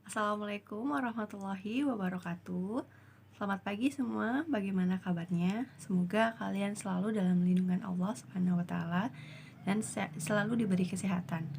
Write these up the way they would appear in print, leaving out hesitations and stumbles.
Assalamualaikum warahmatullahi wabarakatuh. Selamat pagi semua, bagaimana kabarnya? Semoga kalian selalu dalam lindungan Allah Subhanahu wa taala dan selalu diberi kesehatan.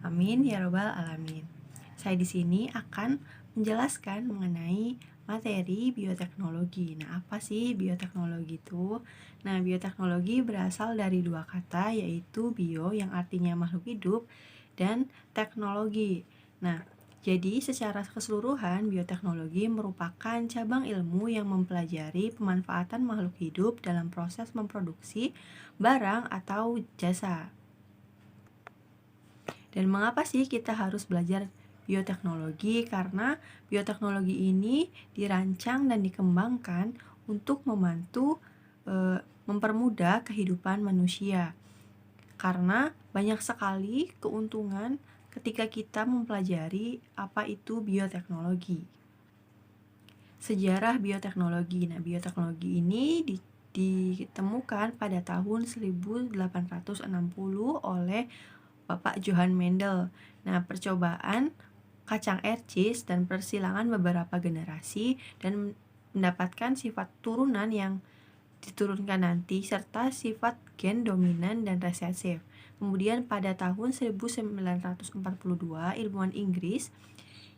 Amin ya robbal alamin. Saya di sini akan menjelaskan mengenai materi bioteknologi. Nah, apa sih bioteknologi itu? Nah, bioteknologi berasal dari dua kata, yaitu bio yang artinya makhluk hidup dan teknologi. Nah, jadi secara keseluruhan bioteknologi merupakan cabang ilmu yang mempelajari pemanfaatan makhluk hidup dalam proses memproduksi barang atau jasa. Dan mengapa sih kita harus belajar bioteknologi? Karena bioteknologi ini dirancang dan dikembangkan untuk membantu mempermudah kehidupan manusia. Karena banyak sekali keuntungan ketika kita mempelajari apa itu bioteknologi. Sejarah bioteknologi. Nah, bioteknologi ini ditemukan pada tahun 1860 oleh Bapak Johann Mendel. Nah, percobaan kacang air cheese dan persilangan beberapa generasi dan mendapatkan sifat turunan yang diturunkan nanti serta sifat gen dominan dan resesif. Kemudian pada tahun 1942, ilmuwan Inggris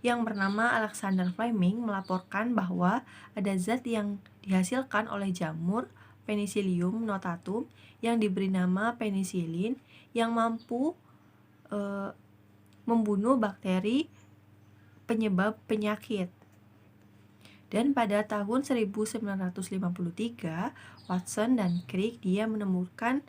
yang bernama Alexander Fleming melaporkan bahwa ada zat yang dihasilkan oleh jamur Penicillium notatum yang diberi nama penisilin yang mampu membunuh bakteri penyebab penyakit. Dan pada tahun 1953, Watson dan Crick dia menemukan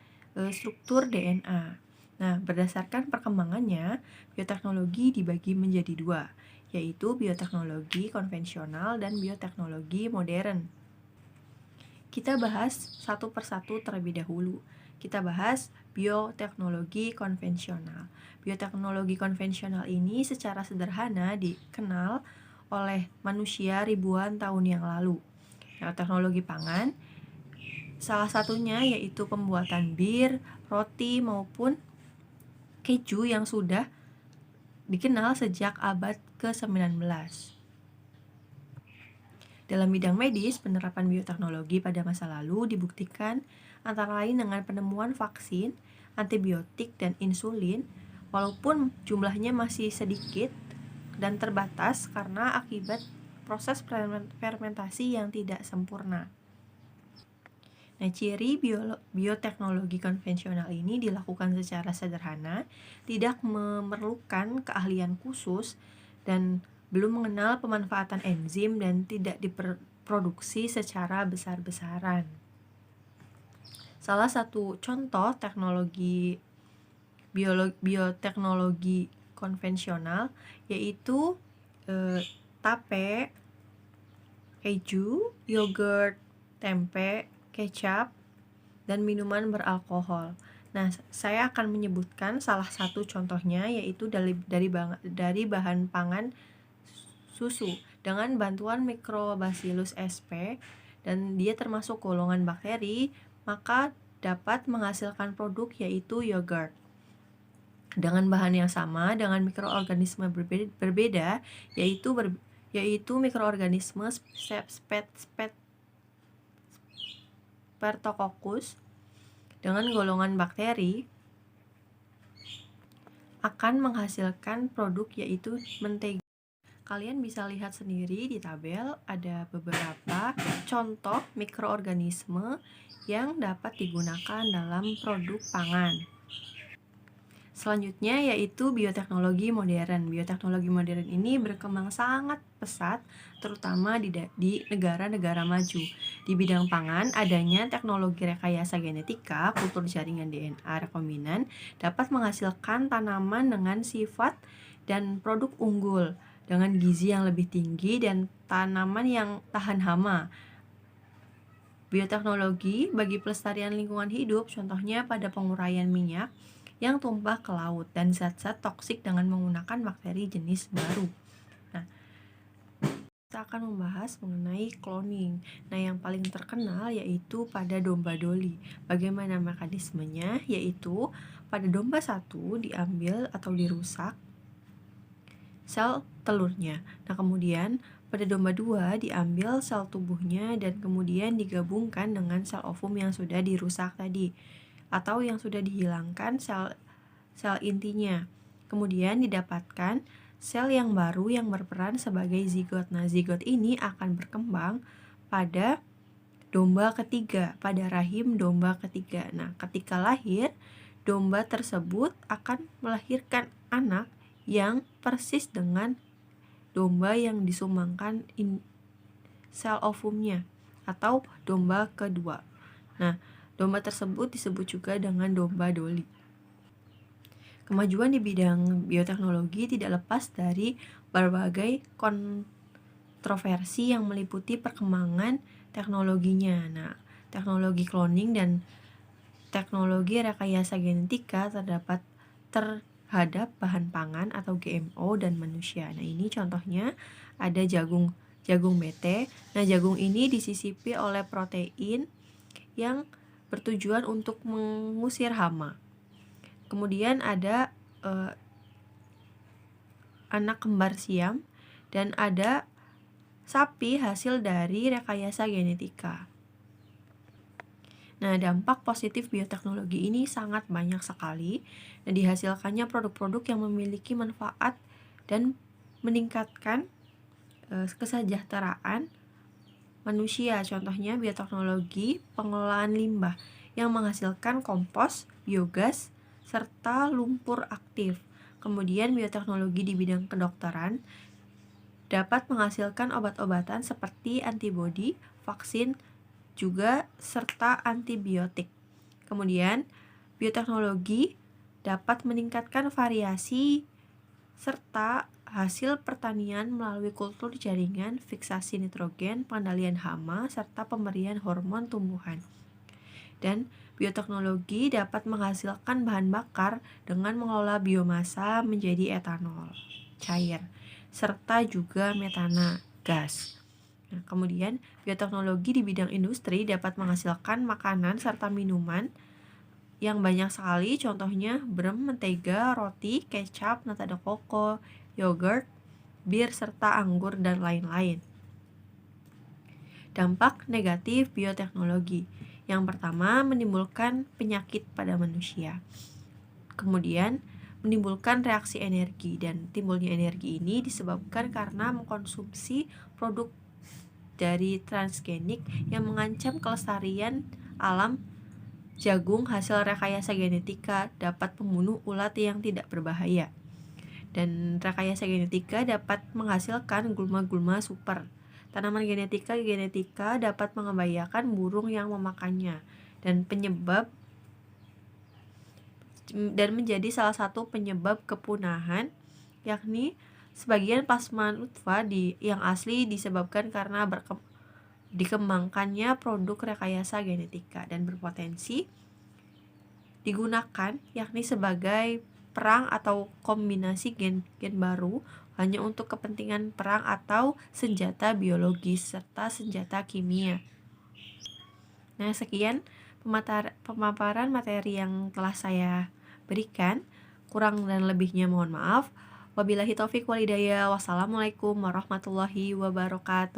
struktur DNA. Nah, berdasarkan perkembangannya, bioteknologi dibagi menjadi dua, yaitu bioteknologi konvensional dan bioteknologi modern. Kita bahas satu persatu terlebih dahulu. Kita bahas bioteknologi konvensional. Bioteknologi konvensional ini secara sederhana dikenal oleh manusia ribuan tahun yang lalu. Nah, teknologi pangan salah satunya yaitu pembuatan bir, roti maupun keju yang sudah dikenal sejak abad ke-19. Dalam bidang medis, penerapan bioteknologi pada masa lalu dibuktikan antara lain dengan penemuan vaksin, antibiotik, dan insulin, walaupun jumlahnya masih sedikit dan terbatas karena akibat proses fermentasi yang tidak sempurna. Nah, ciri bioteknologi konvensional ini dilakukan secara sederhana, tidak memerlukan keahlian khusus, dan belum mengenal pemanfaatan enzim dan tidak diproduksi secara besar-besaran. Salah satu contoh teknologi bioteknologi konvensional yaitu tape, keju, yogurt, tempe, kecap, dan minuman beralkohol. Nah, saya akan menyebutkan salah satu contohnya yaitu dari bahan pangan susu dengan bantuan Microbacillus sp dan dia termasuk golongan bakteri, maka dapat menghasilkan produk yaitu yogurt. Dengan bahan yang sama dengan mikroorganisme berbeda yaitu mikroorganisme Streptococcus dengan golongan bakteri akan menghasilkan produk yaitu mentega. Kalian bisa lihat sendiri di tabel ada beberapa contoh mikroorganisme yang dapat digunakan dalam produk pangan. Selanjutnya yaitu bioteknologi modern. Bioteknologi modern ini berkembang sangat pesat, terutama di negara-negara maju. Di bidang pangan, adanya teknologi rekayasa genetika, kultur jaringan DNA rekombinan dapat menghasilkan tanaman dengan sifat dan produk unggul, dengan gizi yang lebih tinggi dan tanaman yang tahan hama. Bioteknologi bagi pelestarian lingkungan hidup, contohnya pada penguraian minyak yang tumpah ke laut dan zat-zat toksik dengan menggunakan bakteri jenis baru. Nah, kita akan membahas mengenai cloning. Nah, yang paling terkenal yaitu pada domba Dolly. Bagaimana mekanismenya? Yaitu pada domba satu diambil atau dirusak sel telurnya. Nah, kemudian pada domba 2 diambil sel tubuhnya dan kemudian digabungkan dengan sel ovum yang sudah dirusak tadi atau yang sudah dihilangkan sel intinya. Kemudian didapatkan sel yang baru yang berperan sebagai zigot. Nah, zigot ini akan berkembang pada domba ketiga, pada rahim domba ketiga. Nah, ketika lahir, domba tersebut akan melahirkan anak yang persis dengan domba yang disumbangkan sel ovumnya atau domba kedua. Nah, domba tersebut disebut juga dengan domba doli. Kemajuan di bidang bioteknologi tidak lepas dari berbagai kontroversi yang meliputi perkembangan teknologinya. Nah, teknologi cloning dan teknologi rekayasa genetika terhadap bahan pangan atau GMO dan manusia. Nah, ini contohnya ada jagung BT. Nah, jagung ini disisipi oleh protein yang bertujuan untuk mengusir hama. Kemudian ada anak kembar siam dan ada sapi hasil dari rekayasa genetika. Nah, dampak positif bioteknologi ini sangat banyak sekali. Nah, dihasilkannya produk-produk yang memiliki manfaat dan meningkatkan kesejahteraan manusia. Contohnya bioteknologi pengelolaan limbah yang menghasilkan kompos, biogas, serta lumpur aktif. Kemudian bioteknologi di bidang kedokteran dapat menghasilkan obat-obatan seperti antibodi, vaksin, juga serta antibiotik. Kemudian bioteknologi dapat meningkatkan variasi serta hasil pertanian melalui kultur jaringan, fiksasi nitrogen, pengendalian hama, serta pemberian hormon tumbuhan. Dan bioteknologi dapat menghasilkan bahan bakar dengan mengolah biomasa menjadi etanol cair, serta juga metana gas. Nah, kemudian bioteknologi di bidang industri dapat menghasilkan makanan serta minuman yang banyak sekali, contohnya brem, mentega, roti, kecap, nata de coco, yogurt, bir, serta anggur, dan lain-lain. Dampak negatif bioteknologi. Yang pertama, menimbulkan penyakit pada manusia. Kemudian, menimbulkan reaksi energi, dan timbulnya energi ini disebabkan karena mengkonsumsi produk dari transgenik yang mengancam kelestarian alam. Jagung hasil rekayasa genetika dapat membunuh ulat yang tidak berbahaya. Dan rekayasa genetika dapat menghasilkan gulma-gulma super. Tanaman genetika dapat membahayakan burung yang memakannya dan menjadi salah satu penyebab kepunahan, yakni sebagian plasma nutfah yang asli disebabkan karena dikembangkannya produk rekayasa genetika dan berpotensi digunakan, yakni sebagai perang atau kombinasi gen baru hanya untuk kepentingan perang atau senjata biologis serta senjata kimia. Nah, sekian pemaparan materi yang telah saya berikan. Kurang dan lebihnya mohon maaf. Wabillahi taufik walhidayah. Wassalamualaikum warahmatullahi wabarakatuh.